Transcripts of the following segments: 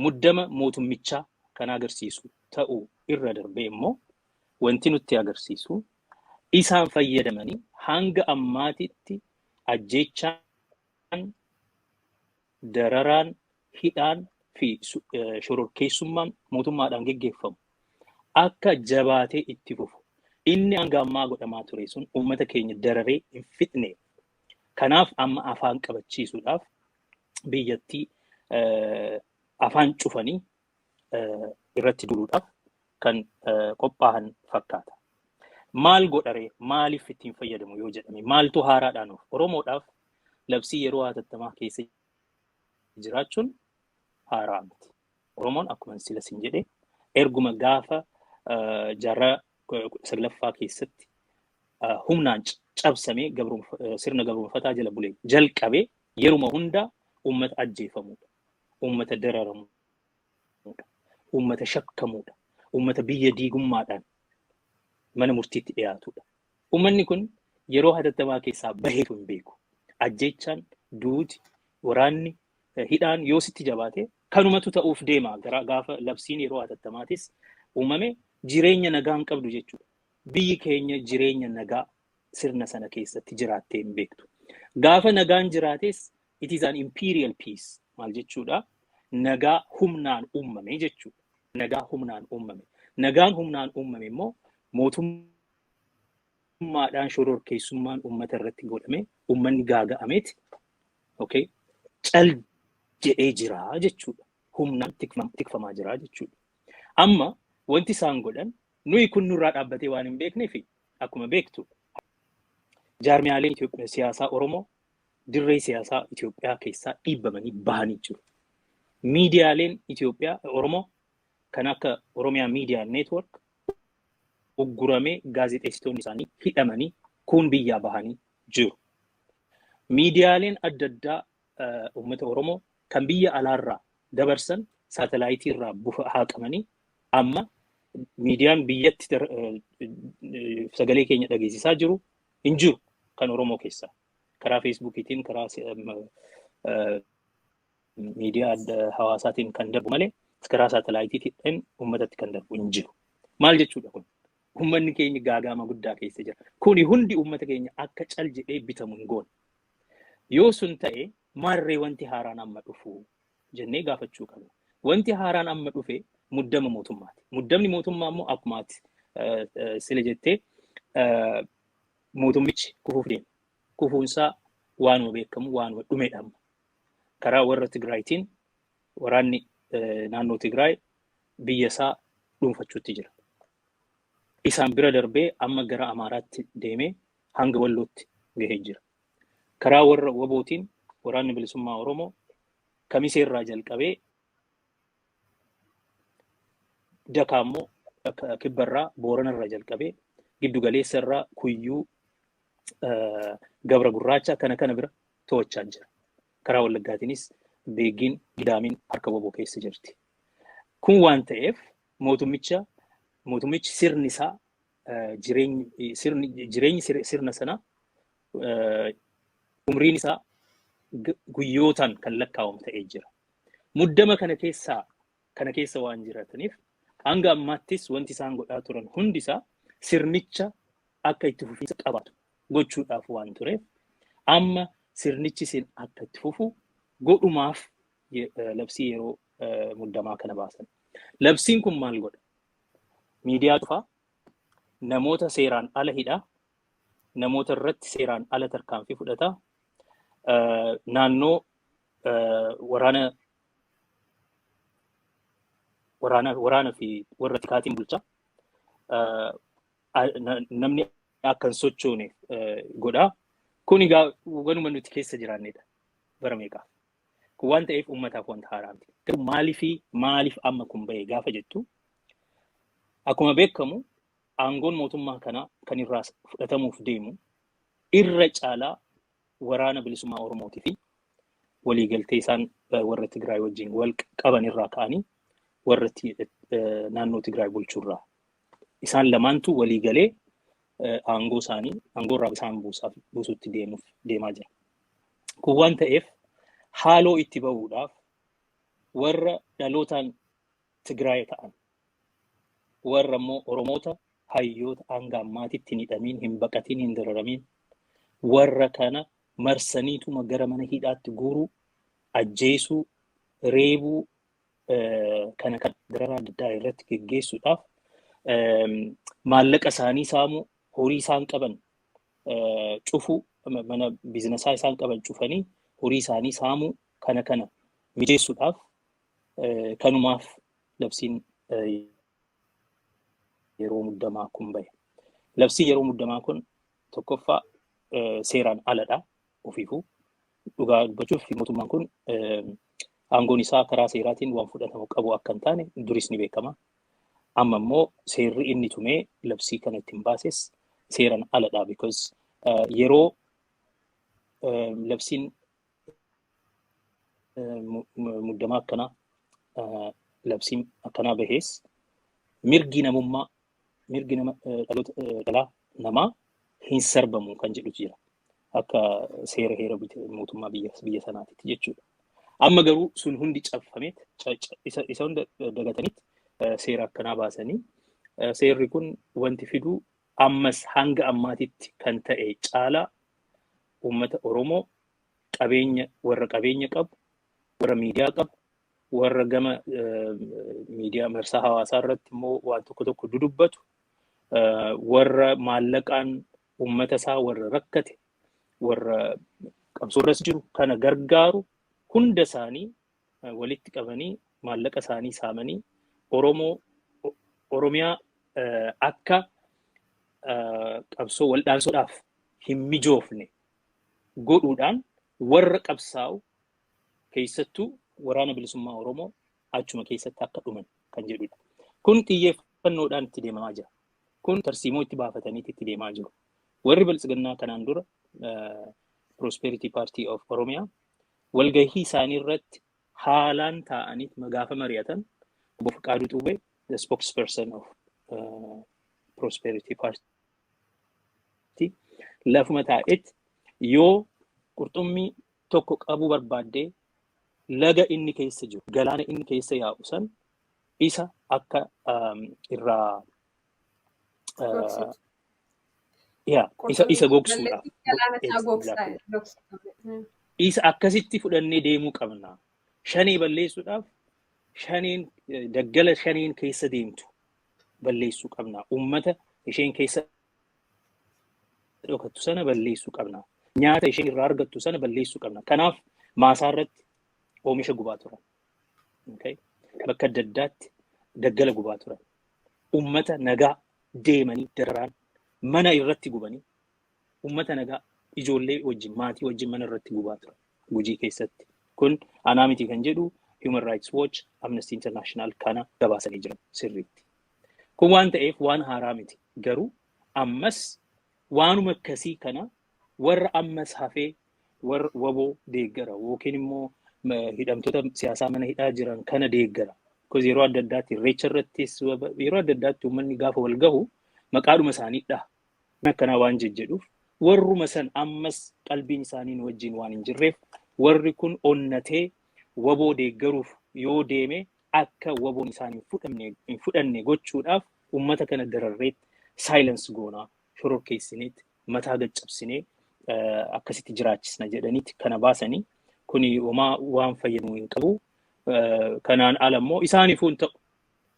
muddama mootummichaa kan agarsiisu ta'uu irra darbee immoo wanti nutti agarsiisu isaan fayyadamanii hanga ammaatitti ajjeechaan, dararaan, hidhaan fi shororkeessummaan mootummaadhaan geggeeffamu akka jabaatee itti fufu. Inni hanga ammaa godhamaa ture sun uummata keenya dararee hin fixne. Kanaaf amma afaan qabachiisuudhaaf biyyattii afaan cufanii irratti duuluudhaaf kan qophaa'an fakkaata. Maal godharee maaliif ittiin fayyadamu yoo jedhame maaltu haaraadhaan Oromoodhaaf labsii yeroo hatattamaa keessa jiraachuun haaraa miti. Oromoon akkuma sila sin jedhe erguma gaafa jaarraa 19ffaa keessatti humnaan cabsamee sirna gabrumfataa jala bulee jalqabee yeruma hunda uummata ajjeefamudha. Uummata dararamudha. Uummata shakkamudha. Uummata biyya diigummaadhaan mana murtiitti dhiyaatudha. Uummanni kun yeroo hatattamaa keessaa baheetu hin beeku. Ajjeechaan, duuti, waraanni, hidhaan yoo sitti jabaate kanumatu ta'uuf deema. Gaafa labsiin yeroo hatattamaatis uumame jireenya nagaa hin qabdu jechuudha. Biyyi keenya jireenya nagaa sirna sana keessatti jiraattee hin beektu. Gaafa nagaan jiraates it is an imperial peace. Maal jechuudha? Nagaa humnaan uumame jechuudha. Nagaa humnaan uumame. Nagaan humnaan uumame immoo mootummaadhaan shororkeessummaan uummata irratti godhame uummanni gaaga'ameeti. Okay? Cal jedhee jira jechuudha. Humnaan tikfamaa jira jechuudha. Amma wanti isaan godhan nuyi kun nurraa dhaabbatee waan hin beekneef akkuma beektu jaarmiyaaleen Itoophiyaa siyaasaa Oromoo dirree siyaasaa Itoophiyaa keessaa dhiibbamanii bahanii jiru. Miidiyaaleen Itoophiyaa Oromoo kan akka Oromiyaa Media Network ugguramee gaazexeessitoonni isaanii hidhamanii kun biyyaa bahanii jiru. Miidiyaaleen adda addaa uummata Oromoo kan biyya alaarraa dabarsan saatalaayitii irraa haaqamanii amma miidiyaan biyyatti sagalee keenya dhageessisaa jiru hin jiru kan Oromoo keessaa. Karaa Facebookiitiin, karaa miidiyaa hawaasaatiin kan darbu malee karaa saatalaayitiitiin uummatatti kan darbu hin jiru. Maal jechuudha kun? Uummanni keenya gaagama guddaa keessa jira. Kuni hundi uummata keenya akka cal jedhee bitamu hin goone. Yoo sun ta'e maarree wanti haaraan amma dhufu jennee gaafachuu qabna. Wanti haaraan amma dhufe muddama mootummaati. Muddamni mootummaa immoo akkuma sila jettee mootummichi kufuuf deema. Kufuunsaa waanuma beekamu waanuma dhumeedha amma. Karaa warra Tigraayitiin waraanni naannoo Tigraay biyya isaa dhuunfachuutti jira. Isaan bira darbee amma gara Amaaraatti deemee hanga Wallootti gahee jira. Karaa warra Wabootiin waraanni bilisummaa Oromoo Kamisee irraa jalqabee Dakaa immoo Kibbarraa Boorana irraa jalqabee giddu galeessa irraa Kuyyuu Gabra Gurraacha kana bira to'achaa jira. Karaa Wallaggaatiinis Beegiin Gidaamiin harka Waboo keessa jirti. Kun waan ta'eef mootummichi sirni isaa jireenyi sirna sana umriin isaa guyyootaan kan lakkaa'amu ta'ee jira. Muddama kana keessa waan jiraataniif hanga ammaattis wanti isaan godhaa turan hundi isaa sirnicha akka itti fufiinsa qabaatu gochuudhaaf waan tureef amma sirnichi sin akka itti fufu godhumaaf labsii yeroo muddamaa kana baasan. Labsiin kun maal godha? Miidiyaa cufaa, namoota seeraan ala hidhaa, namoota irratti seeraan ala tarkaanfii fudhataa, naannoo waraana fi warra tikaatiin bulchaa namni akka hin sochoone godhaa. Kun egaa wanuma nuti keessa jiraannedha bara meeqaaf. Kun waan ta'eef uummataaf wanta haaraa miti. Garuu maaliif amma kun bahee gaafa jettu akkuma beekamu aangoon mootummaa kanaa kan irraa fudhatamuuf deemu irra caalaa waraana bilisummaa Oromootii fi waliigaltee isaan warra Tigraay wajjin wal qaban irraa ka'anii warra naannoo Tigraay bulchuurraa isaan lamaantu waliigalee aangoo irraa isaan buusuutti deemaa jira. Kun waan ta'eef haaloo itti bahuudhaaf warra dhalootaan Tigraay ta'an warra immoo Oromoota hayyoota hanga ammaatitti hin hidhamiin hin baqatiin hin dararamiin warra kana marsaniituma gara mana hidhaatti guuruu ajjeesuu reebuu kana kan dararaa adda addaa irratti geggeessuudhaaf maallaqa isaanii saamuu horii isaan qaban cufuu mana biizinesaa isaan qaban cufanii horii isaanii saamuu kana mijeessuudhaaf kanumaaf labsiin yeroo muddamaa kun bahe. Labsiin yeroo muddamaa kun tokkoffaa seeraan aladha ofiifuu dhugaa dubbachuuf mootummaan kun aangoon isaa karaa seeraatiin waan fudhatamu qabu akka hin taane duris ni beekama. Amma immoo seerri inni tumee labsii kana ittiin baases seeraan aladha because yeroo labsiin muddamaa akkanaa labsiin akkanaa bahees mirgi namummaa mirgi dhalaa namaa hin sarbamu kan jedhutu jira akka seera heera mootummaa biyya sanaatitti jechuudha. Amma garuu sun hundi cabfameet isa hunda dagatanitti seera akkanaa baasanii seerri kun wanti fiduu ammas hanga ammaatitti kan ta'e caalaa uummata Oromoo warra qabeenya qabu warra miidiyaa qabu warra gama miidiyaa marsaa hawaasaa irratti immoo waan tokko dudubbatu warra maallaqaan uummata isaa warra rakkate warra qabsoorras jiru kana gargaaru hunda isaanii walitti qabanii maallaqa isaanii saamanii Oromiyaa akka qabsoo waldhaansoodhaaf hin mijoofne godhuudhaan warra qabsaa'u keessattuu waraana bilisummaa Oromoo achuma keessatti akka dhuman kan jedhudha. Kun xiyyeeffannoodhaan itti deemamaa jira. Kun tarsiimoo itti baafataniitti itti deemaa jiru. Warri bilisiginnaa kanaan dura Prosperity Party of Oromiyaa walgahii isaanii irratti haalaan ta'anii gaafa mari'atan obbo Fiqaaduu Xuubee the spokesperson of Prosperity Party lafuma taa'etti yoo qurxummii tokko qabuu barbaaddee laga inni keessa jiru galaana inni keessa yaa'u san isa akka irraa isa gogsuudhaaf isa akkasitti fudhannee deemuu qabna. Shanee balleessuudhaaf daggala shaneen keessa deemtu balleessuu qabna. Uummata isheen keessa dhokattu sana balleessuu qabna. Nyaata isheen irraa argattu sana balleessuu qabna. Kanaaf maasaa irratti oomisha gubaa turan. Bakka adda addaatti daggala gubaa turan. Uummata nagaa deemanii dararaan mana irratti gubanii uummata nagaa ijoollee wajjin maatii wajjin mana irratti gubaa turan Gujii keessatti. Kun anaa miti kan jedhu Human Rights Watch, Amnesty International kana gabaasanii jiran sirriitti. Kun waan ta'eef waan haaraa miti. Garuu ammas waanuma akkasii kana warra ammas hafee warra waboo deeggara yookiin immoo hidhamtoota siyaasaa mana hidhaa jiran kana deeggara. Because yeroo adda addaatti irreecha irrattis yeroo adda addaatti uummanni gaafa wal gahu maqaadhuma isaaniidha. Akkanaa waan jedhuuf warruma san ammas qalbiin isaanii wajjin waan hin jirreef warri kun onnatee waboo deeggaruuf yoo deeme akka waboon isaanii hin fudhanne gochuudhaaf uummata kana dararreetti silence goonaa shororkeessineetti mataa gaccabsinee akkasitti jiraachisna jedhaniitti kana baasanii kuni waan fayyadu hin qabu. Kanaan ala immoo isaaniifuu hin ta'u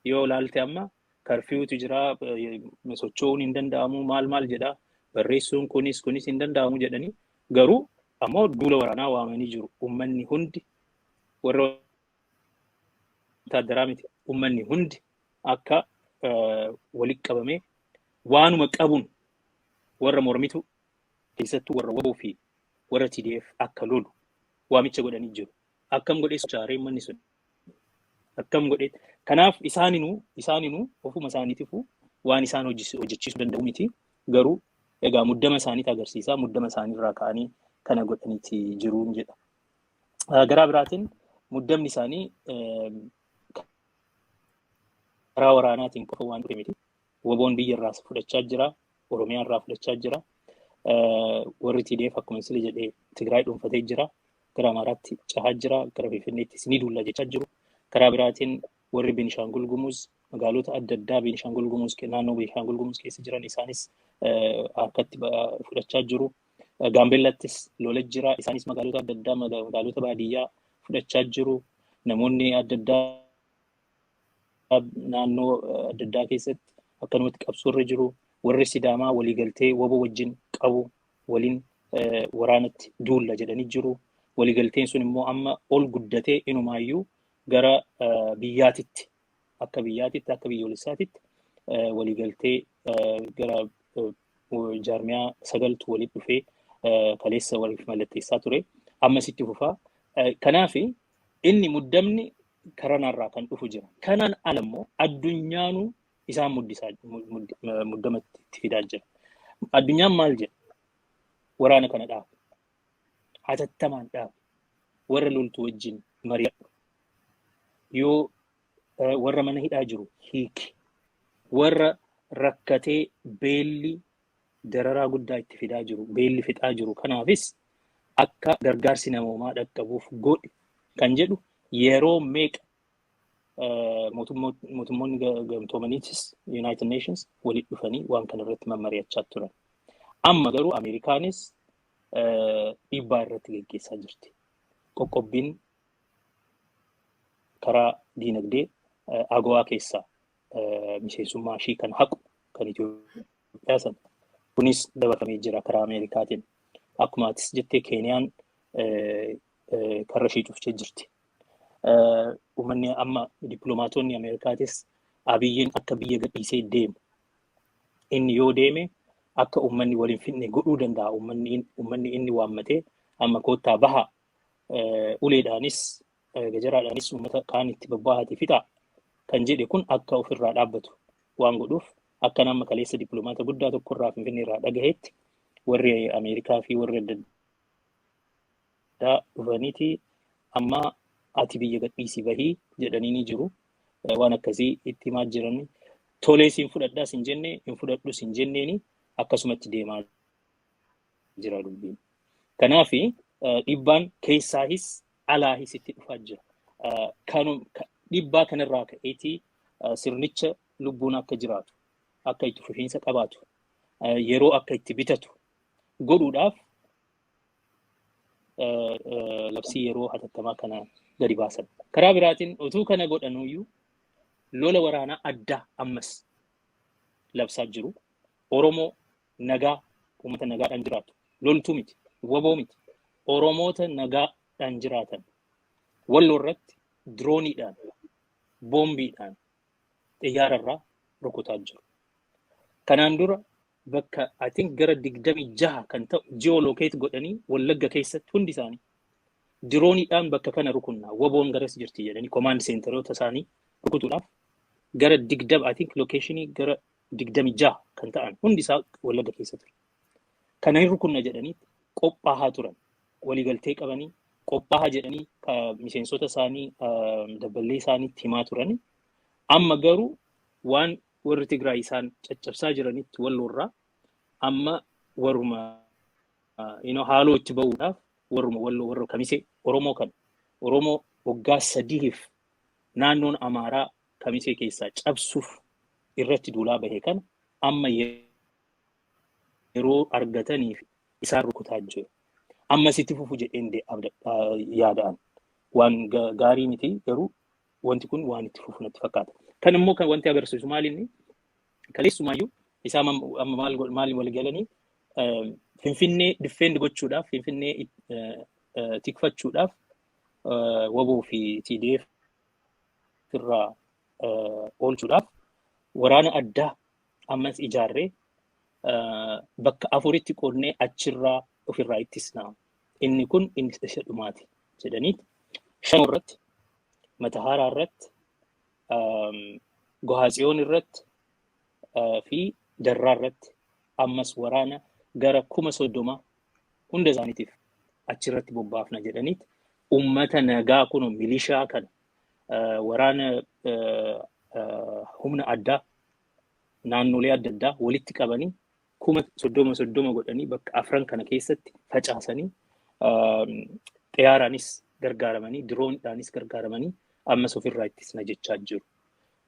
yoo ilaalte amma karfiyuutu jira socho'uun hin danda'amu maal jedhaa barreessuun kunis hin danda'amu jedhanii garuu ammoo duula waraanaa waamanii jiru. Uummanni hundi warra taaddaraa miti uummanni hundi akka walitti qabamee waanuma qabuun warra mormitu keessattuu warra waboo fi warra TDF akka lolu waamicha godhanii jiru. Akkam godhee sochaaree manni sun akkam godhee kanaaf isaaninuu ofuma isaaniitiifuu waan isaan hojjechiisuu danda'u miti garuu egaa muddama isaaniitti agarsiisaa muddama isaaniirraa ka'anii kana godhaniiti jiruun jedha. Garaa biraatiin muddamni isaanii karaa waraanaatiin qofa waan dhufe miti. Waboon biyya irraa fudhachaa jira, Oromiyaa irraa fudhachaa jira. Warri TDF akkuma jedhee Tigraay dhuunfatee jira. Gara Amaaraatti cahaa jira, gara Finfinneettis ni duulla jechaa jiru. karaa biraatiin warri Beenishaangul Gumuz magaalota adda addaa Beenishaangul Gumuz naannoo Beenishaangul Gumuz keessa jiran isaanis harkatti fudhachaa jiru. Gaambeellattis lola jira isaanis magaalota adda addaa magaalota baadiyyaa fudhachaa jiru. Namoonni adda addaa naannoo adda addaa keessatti akkanumatti qabsoorra jiru. Warri Sidaamaa waliigaltee waboo wajjin qabu waliin waraanatti duulla jedhanii jiru. Waliigalteen sun immoo amma ol guddatee inumaayyuu gara biyyaatitti akka biyyoolessaatitti waliigaltee gara jaarmiyaa 9tu walitti dhufee kaleessa waliif mallatteessaa ture. Ammasitti fufaa. Kanaaf inni muddamni karanarraa kan dhufu jira. Kanaan alammoo addunyaanu isaan muddamatti fidaa jira. Addunyaan maal jedha? Waraana kana dhaabu. Hatattamaan dhaabu. Warra loltu wajjin mari'adhu. Yoo warra mana hidhaa jiru hiiki. Warra rakkatee beelli dararaa guddaa itti fidaa jiru, beelli fixaa jiru. Kanaafis akka gargaarsi namoomaa dhaqqabuuf godhi kan jedhu yeroo meeqa mootummoonni gamtoomaniitis United Nations walitti dhufanii waan kana irratti mari'achaa turan. Amma garuu Ameerikaanis dhiibbaa irratti gaggeessaa jirti. Qoqqobbiin karaa diinagdee AGOA keessaa miseensummaa ishii kan haqu kan Itoophiyaa sana. Kunis dabalamee jira karaa Ameerikaatiin. Akkuma atis jettee Keeniyaan karra ishii cufchee jirti. Uummanni amma dippiloomaatonni Ameerikaatis Abiyyiin akka biyya gadhiisee deemu. Inni yoo deeme akka uummanni waliin finne godhuu danda'a. Uummanni inni waammatee amma koottaa baha uleedhaanis gajaraadhaanis uummata kaan itti babbaa'atii fixaa kan jedhe kun akka ofirraa dhaabbatu waan godhuuf akka nama kaleessa dippiloomaata guddaa tokkorraa Finfinnee irraa dhagaheetti warri Ameerikaa fi warri adda addaa dhufaniiti amma ati biyya gadhiisii bahii jedhanii ni jiru. Waan akkasii itti himaa jiran tolee siin fudhadhaas hin jenne hin fudhadhus hin jenneeni akkasumatti deemaa jira dubbiin. Kanaaf dhiibbaan keessaahis alaahis itti dhufaa jira. Dhiibbaa kanarraa ka'eetii sirnicha lubbuun akka jiraatu, akka itti fufiinsa qabaatu, yeroo akka itti bitatu godhuudhaaf labsii yeroo hatattamaa kana gadi baasan. Karaa biraatiin utuu kana godhanuyyuu lola waraanaa addaa ammas labsaa jiru. Oromoo nagaa uummata nagaadhaan jiraatu. Loltuu miti, waboo miti. Oromoota nagaadhaan jiraatan Walloo irratti dirooniidhaan, boombiidhaan xiyyaararraa rukutaa jiru. Kanaan dura bakka I think gara 26 kan ta'u geolocate godhanii Wallagga keessatti hundi isaanii dirooniidhaan bakka kana rukunnaa waboon garas jirti jedhanii command centeroota isaanii rukutuudhaaf gara 20 I think locationii gara 26 kan ta'an hundi isaa Wallagga keessa ture. Kana hin rukunna jedhanii qophaa'aa turan. Waliigaltee qabanii qophaa'aa jedhanii miseensota isaanii dabballee isaaniitti himaa turani. Amma garuu waan warri Tigraay isaan caccabsaa jiranitti Walloorraa amma warruma haaloo itti ba'uudhaaf warruma Walloo warra Kamisee Oromoo kan Oromoo waggaa 3f naannoon Amaaraa Kamisee keessaa cabsuuf irratti duulaa bahee kana amma yeroo argataniif isaan rukutaa jiru. Amma sitti fufu jedheen yaadaan waan gaarii miti garuu wanti kun waan itti fufu natti fakkaata. Kan immoo kan wanti agarsiisu maalinni kaleessumayyuu isaa maal wal galanii Finfinnee defend gochuudhaaf Finfinnee tikfachuudhaaf waboo fi TDF irraa oolchuudhaaf waraana addaa ammas ijaarree bakka 4tti qoodnee achirraa ofirraa ittisnaa. Inni kun inni isa dhumaati jedhanii Shanoo irratti, Matahaaraa irratti, Gohaatsiyoon irratti fi Darraa irratti ammas waraana gara 30,000 hunda isaaniitiif achirratti bobbaafna jedhaniit ummata nagaa kun milishaa kana waraana humna addaa naannolee adda addaa walitti qabanii 30,000 godhanii bakka 4 kana keessatti facaasanii xiyyaaraanis gargaaramanii dirooniidhaanis gargaaramanii ammas ofirraa ittisna jechaa jiru.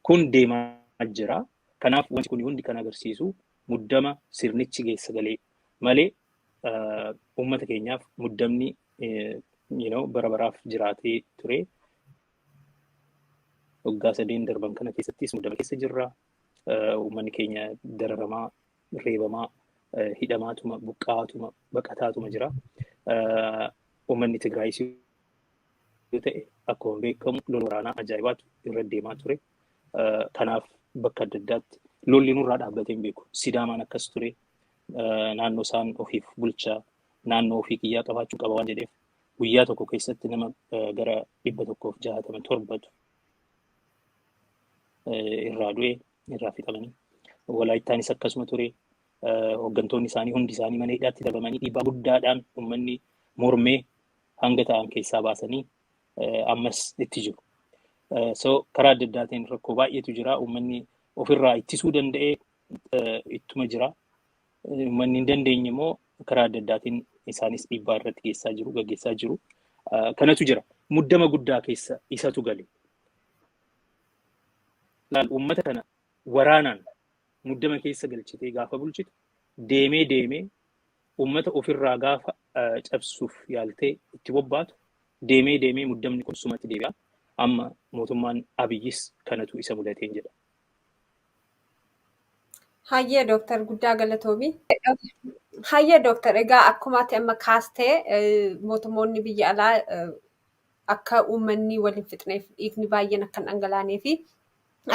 Kun deemaa jira. Kanaaf wanti kun hundi kan agarsiisu muddama sirnichi geessa galee malee uummata keenyaaf muddamni bara baraaf jiraatee ture. Waggaa 3 darban kana keessattis muddama keessa jirra. Uummanni keenya dararamaa, reebamaa, hidhamaatuma, buqqaatuma, baqataatuma jira. Uummanni Tigraayis yoo ta'e akkuma beekamu lola waraanaa ajaa'ibaatu irra deemaa ture. Kanaaf bakka adda addaatti lolli nurraa dhaabbatee hin beeku. Sidaamaan akkas ture. Naannoo isaan ofiif bulchaa, naannoo ofii kiyyaa qabaachuu qaba waan jedheef guyyaa tokko keessatti nama gara 167 irraa du'e, irraa fixamanii. Walaayittaanis akkasuma ture. Hooggantoonni isaanii hundi isaanii mana hidhaatti darbamanii dhiibbaa guddaadhaan uummanni mormee hanga ta'an keessaa baasanii ammas itti jiru. Karaa adda addaatiin rakkoo baay'eetu jira. Uummanni ofirraa ittisuu danda'ee ittuma jira. Uummanni hin dandeenye immoo karaa adda addaatiin isaanis dhiibbaa irratti gaggeessaa jiru. Kanatu jira. Muddama guddaa keessa isatu gale. Uummata kana waraanaan muddama keessa galchitee gaafa bulchitu deemee uummata ofirraa gaafa cabsuuf yaaltee itti bobbaatu deemee muddamni kun sumatti deebi'a. Amma mootummaan Abiyyis kanatu isa mudateen jedha. Hayyee Dooktar Guddaa Galatoomi. Hayyee Dooktar, egaa akkuma ati amma kaastee mootummoonni biyya alaa akka uummanni waliin fixneef dhiigni baay'een akka hin dhangalaanee fi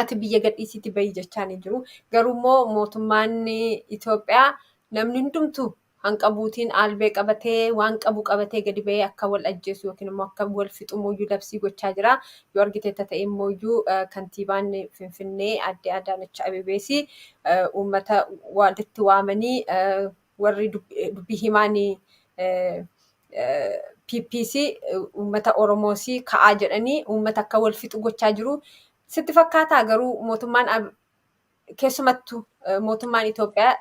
ati biyya gadhiisiitti bahi jechaa ni jiru. Garuu immoo mootummaan Itoophiyaa namni hundumtuu hanqabuutiin albee qabatee waan qabu qabatee gadi bahee akka wal ajjeesu yookiin immoo akka wal fixumooyyuu labsii gochaa jira. Yoo argiteetta ta'e immooyyuu kantiibaan Finfinnee Aadde Adaanech Abeebees uummata walitti waamanii warri dubbii himaan PPC uummata Oromoos ka'aa jedhanii uummata akka wal fixu gochaa jiru. Sitti fakkaataa garuu mootummaan keessumattuu mootummaan Itoophiyaa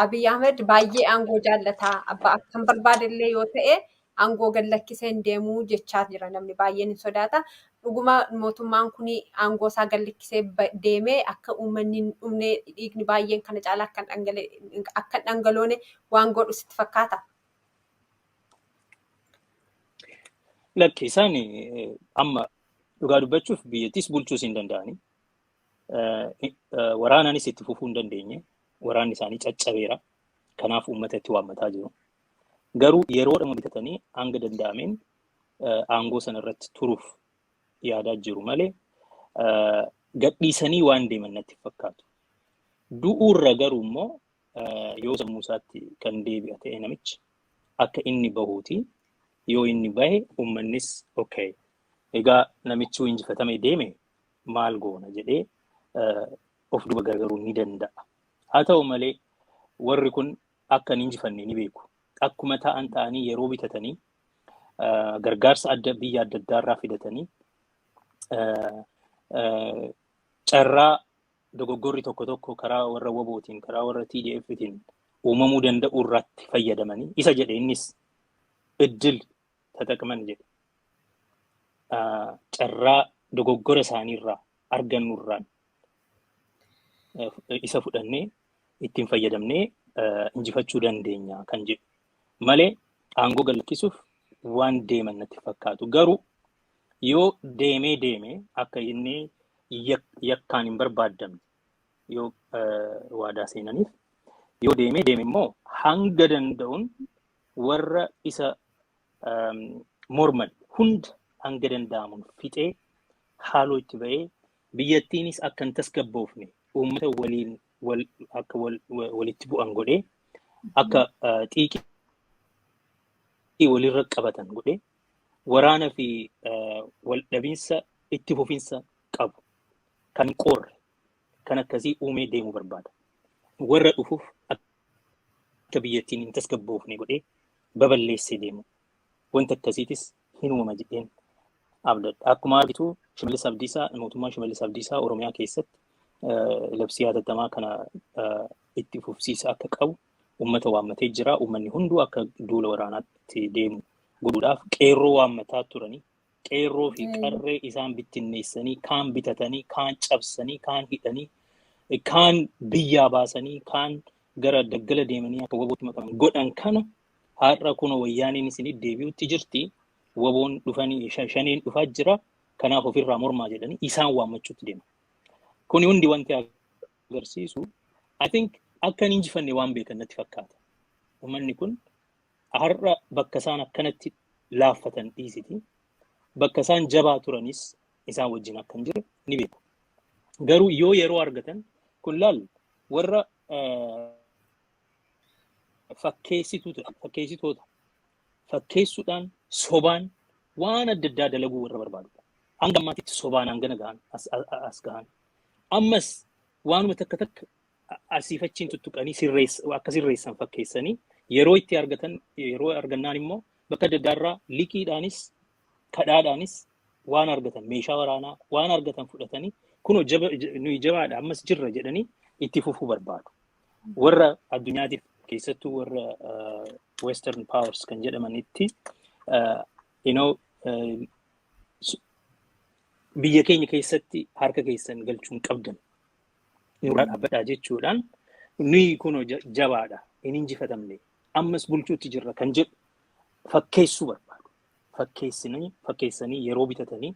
Abiy Ahmed baay'ee aangoo jaallataa, abbaa akkan barbaadillee yoo ta'e aangoo gad lakkisee hin deemuu jechaa jira. Namni baay'een hin sodaata. Dhuguma mootummaan kun aangoo isaa gad lakkisee deemee akka uummanni hin dhumne dhiigni baay'een kana caalaa akka dhangaloone waan godhu sitti fakkaata. Lakki isaan amma dhugaa dubbachuuf biyyattis bulchuus hin danda'ani. Waraanaanis itti fufuu hin dandeenye. Waraanni isaanii caccabeera. Kanaaf uummata itti waammataa jiru. Garuu yeroodhuma bitatanii hanga danda'ameen aangoo sana irratti turuuf yaadaa jiru malee gadhiisanii waan deeman natti fakkaatu. Du'uurra garuu immoo yoo sammuu isaatti kan deebi'a ta'e namichi akka inni bahuuti. Yoo inni bahe uummannis okay. Egaa namichi injifatamee deeme maal goona jedhee of duba gargaaruu ni danda'a. Haa ta'u malee warri kun akka hin injifanne ni beeku. Akkuma ta'anii yeroo bitatanii gargaarsa biyya adda addaarraa fidatanii carraa dogoggorri tokko karaa warra WBOtiin karaa warra TDFtiin uumamuu danda'u irratti fayyadamanii isa jedhe innis iddil tataqaman jedhe. Carraa dogoggora isaaniirraa argannurraan isa fudhannee ittiin fayyadamnee injifachuu dandeenya kan jedhu malee aangoo gallakkisuuf waan deeman natti fakkaatu. Garuu yoo deemee akka inni yakkaan hin barbaadamne yoo waadaa seenaniif yoo deemee immoo hanga danda'uun warra isa morman hunda hanga danda'amuun fixee haaloo itti ba'ee biyyattiinis akka hin tasgabboofne uummata waliin akka walitti bu'an godhee akka xiiqii walirra qabatan godhee waraana fi wal dhabiinsa itti fufinsa qabu kan qorre kan akkasii uumee deemuu barbaada. Warra dhufuuf akka biyyattiin hin tasgabboofne godhee baballeessee deemu. Wanta akkasiitis hin uumama jedheen abdadha. Akkuma argitu mootummaan Shimallis Abdiisaa Oromiyaa keessatti labsii hatattamaa kana itti fufsiisa akka qabu uummata waammatee jira. Uummanni hunduu akka duula waraanaatti deemu godhuudhaaf qeerroo waammataa turanii qeerroo fi qarree isaan bittinneessanii kaan bitatanii kaan cabsanii kaan hidhanii kaan biyyaa baasanii kaan gara daggala deemanii akka wabootti makaman godhan kana har'a kun wayyaaniin isin deebi'utti jirti waboon dhufanii shaniin dhufaa jira kanaaf ofirraa mormaa jedhanii isaan waammachuutti deema. Kuni hundi wanti agarsiisu I think akka hin injifanne waan beekan natti fakkaata. Uummanni kun har'a bakka isaan akkanatti laaffatan dhiisiti bakka isaan jabaa turanis isaan wajjin akka hin jirre ni beeku. Garuu yoo yeroo argatan kun laal warra fakkeessitoota fakkeessuudhaan sobaan waan adda addaa dalaguu warra barbaadudha. Hanga ammaatitti sobaan hangana gahan as gahan. Ammas waanuma takka takka asiifachiin tuttuqanii akka sirreessan fakkeessanii yeroo itti argatan yeroo argannaan immoo bakka adda addaarraa liqiidhaanis kadhaadhaanis waan argatan meeshaa waraanaa waan argatan fudhatanii kunoo nuyi jabaadha ammas jirra jedhanii itti fufuu barbaadu. Warra addunyaatiif keessattuu warra western powers kan jedhamanitti biyya keenya keessatti harka keessan galchuun qabdan nurraa dhaabbadhaa jechuudhaan nuyi kunoo jabaadha hin injifatamne ammas bulchuutti jirra kan jedhu fakkeessuu barbaadu. Fakkeessanii yeroo bitatanii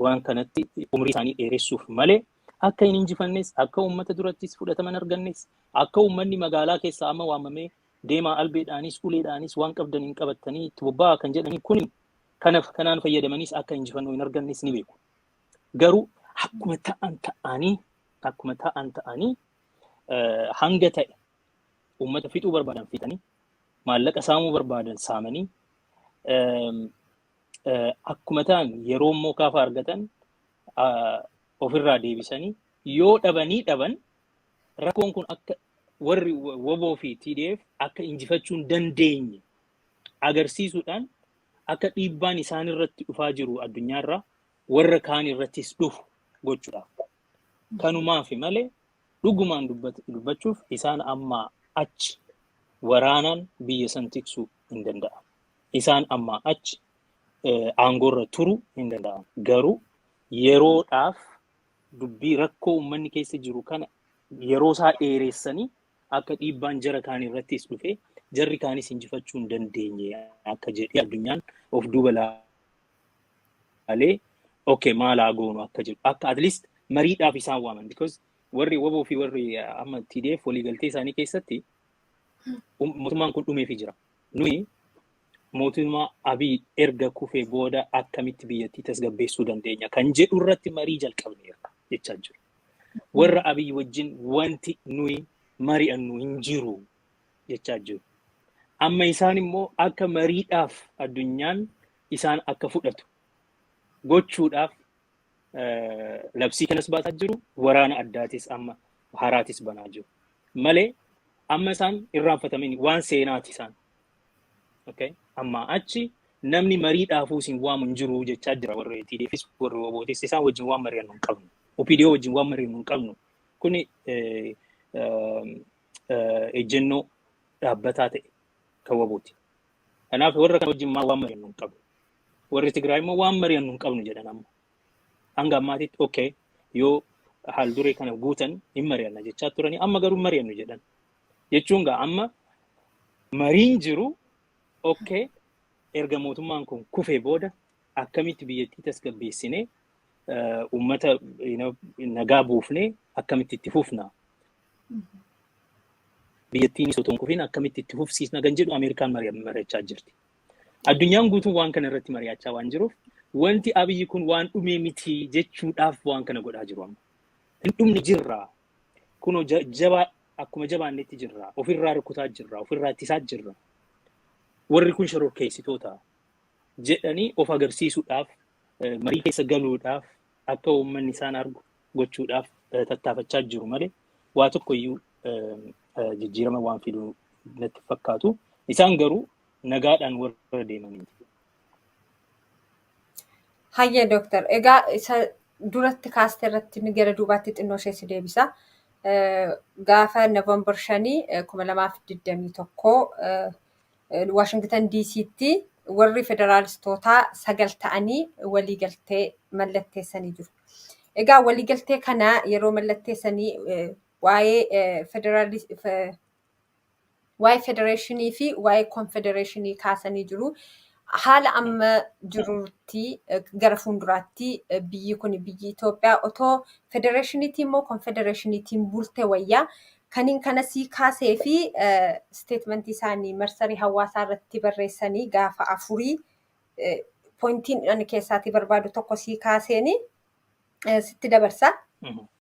waan kanatti umrii isaanii dheeressuuf malee akka hin injifannes akka uummata durattis fudhataman argannes akka uummanni magaalaa keessaa amma waamamee deemaa albeedhaanis uleedhaanis waan qabdan hin qabattanii itti bobba'aa kan jedhanii kun kanaan fayyadamanis akka injifannoo hin argannes ni beeku. Garuu akkuma ta'an ta'anii hanga ta'e uummata fixuu barbaadan fixanii maallaqa saamuu barbaadan saamanii akkuma ta'an yeroo immoo kaafa argatan ofirraa deebisanii yoo dhaban rakkoon kun akka warri waboo fi TDF akka injifachuun dandeenye agarsiisuudhaan akka dhiibbaan isaan irratti dhufaa jiru addunyaarraa warra kaan irrattis dhufu gochuudhaaf. Kanumaaf malee dhugumaan dubbachuuf isaan amma achi waraanaan biyya san tiksuu hin danda'an. Isaan amma achi aangoorra turuu hin danda'an. Garuu yeroodhaaf dubbii rakkoo uummanni keessa jiru kana yeroo isaa dheeressanii akka dhiibbaan jara kaan irrattis dhufe jarri kaanis injifachuu hin dandeenye akka jedhee addunyaan of duuba laalee okay maalaa goonu akka jedhu akka at least mariidhaaf isaan waaman because warri waboo fi warri amma TDF waliigaltee isaanii keessatti mootummaan kun dhumeefii jira. Nuyi mootummaa Abiy erga kufee booda akkamitti biyyattii tasgabbeessuu dandeenya kan jedhu irratti marii jalqabneera jechaa jiru. Warra Abiy wajjin wanti nuyi mari'annu hin jiru jechaa jiru. Amma isaan immoo akka mariidhaaf addunyaan isaan akka fudhatu gochuudhaaf labsii kanas baasaa jiru waraana addaatis amma haraatis banaa jiru. Malee amma isaan irraanfatamin waan seenaati isaan. Okay? Amma achi namni mariidhaafuu isin waamu hin jiru jechaa jira warri TDFis warri wabootis isaan wajjin waan mari'annu hin qabnu. OPDO wajjin waan mari'annu hin qabnu. Kuni ejjennoo dhaabbataa ta'e kan wabooti. Kanaaf warra kana wajjin waan mari'annu hin qabnu. Warri Tigraay immoo waan mari'annu hin qabnu jedhan amma. Hanga ammaatitti okay yoo haal duree kana guutan hin mari'anna jechaa turanii amma garuu mari'annu jedhan. Jechuun gaa amma mariin jiru okay erga mootummaan kun kufee booda akkamitti biyyattii tasgabbeessinee uummata nagaa buufnee akkamitti itti fufna. Biyyattiin osoo hin kufiin akkamitti itti fufsiisna kan jedhu Ameerikaan mari'achaa jirti. Addunyaan guutuun waan kana irratti mari'achaa waan jiruuf wanti Abiyyi kun waan dhumee miti jechuudhaaf waan kana godhaa jiru amma. Hin dhumne jirra. Kunoo jabaa akkuma jabaannetti jirra. Ofirraa rukutaa jirra. Ofirraa ittisaa jirra. Warri kun shororkeessitoota jedhanii of agarsiisuudhaaf marii keessa galuudhaaf akka uummanni isaan argu gochuudhaaf tattaafachaa jiru malee waa tokko iyyuu jijjiirama waan fiduu natti fakkaatu. Isaan garuu nagaadhaan warra deemaniiti. Hayya Dooktar, egaa isa duratti kaastee irratti ni gara duubaatti xinnoo ishee si deebisa. Gaafa Noovembar 5, 2021 Washington DC'tti warri federaalistootaa 9 ta'anii waliigaltee mallatteessanii jiru. Egaa waliigaltee kana yeroo mallatteessanii waa'ee federeeshinii fi waa'ee konfedereeshinii kaasanii jiru. Haala amma jirutti gara fuulduraatti biyyi kun biyyi Itoophiyaa otoo federeeshiniitiin moo konfedereeshiniitiin bulte wayyaa kaniin kanasii kaasee fi statementii isaanii marsarii hawaasaa irratti barreessanii gaafa 4 pointiin ani keessaatii barbaadu tokko sii kaaseeni sitti dabarsa.